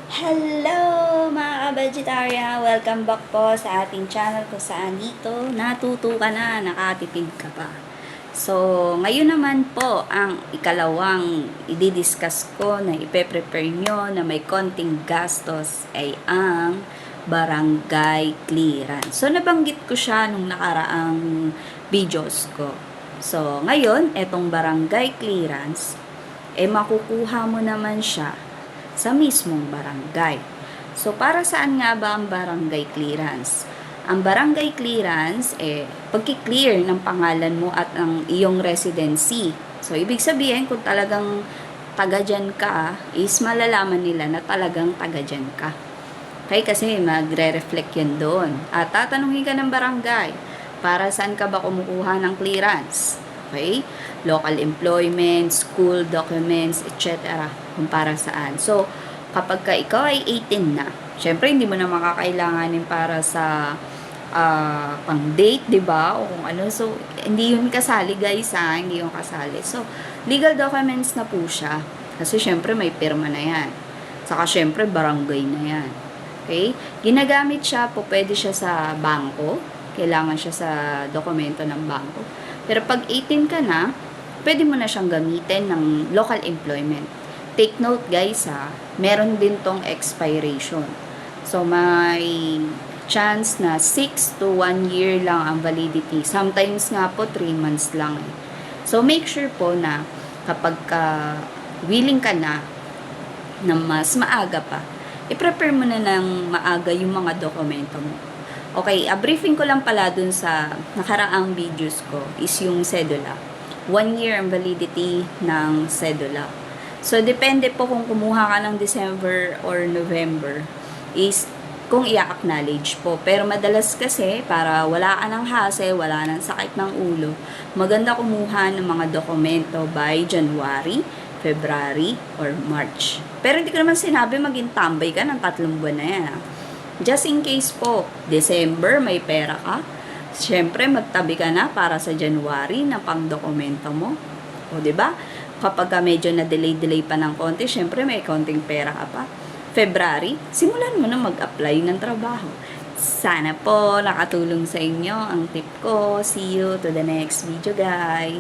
Hello mga ka-vegetarya! Welcome back po sa ating channel kung saan dito natuto ka na, nakatipid ka pa. So, ngayon naman po ang ikalawang i-discuss ko na ipe-prepare nyo na may konting gastos ay ang barangay clearance. So, nabanggit ko siya nung nakaraang videos ko. So, ngayon, etong barangay clearance, makukuha mo naman siya sa mismong barangay. So, para saan nga ba ang barangay clearance? Ang barangay clearance, pagki-clear ng pangalan mo at ang iyong residency. So, ibig sabihin, kung talagang taga dyan ka, is malalaman nila na talagang taga dyan ka. Okay, kasi magre-reflect yan doon. At tatanungin ka ng barangay, para saan ka ba kumukuha ng clearance? Okay? Local employment, school documents, etc. Kung para saan. So, kapag ka ikaw ay 18 na, syempre hindi mo na makakailanganin para sa pang-date, di ba? O kung ano. So, hindi yun kasali guys ha, hindi yun kasali. So, legal documents na po siya. Kasi syempre may pirma na yan. Saka syempre barangay na yan. Okay? Ginagamit siya po, pwede siya sa bangko. Kailangan siya sa dokumento ng bangko. Pero pag 18 ka na, pwede mo na siyang gamitin ng local employment. Take note guys ha, meron din tong expiration. So may chance na 6 to 1 year lang ang validity. Sometimes nga po 3 months lang. So make sure po na kapag willing ka na mas maaga pa, i-prepare mo na ng maaga yung mga dokumento mo. Okay, briefing ko lang pala dun sa nakaraang videos ko is yung cedula. 1 year ang validity ng cedula. So, depende po kung kumuha ka ng December or November is kung i-acknowledge po. Pero madalas kasi, para wala ka ng hassle, wala ng sakit ng ulo, maganda kumuha ng mga dokumento by January, February, or March. Pero hindi ko naman sinabi maging tambay ka ng 3 buwan na yan. Just in case po, December may pera ka, syempre magtabi ka na para sa January na pang dokumento mo. O, diba? Kapag medyo na-delay pa ng konti, syempre may konting pera ka pa. February, simulan mo na mag-apply ng trabaho. Sana po nakatulong sa inyo ang tip ko. See you to the next video, guys.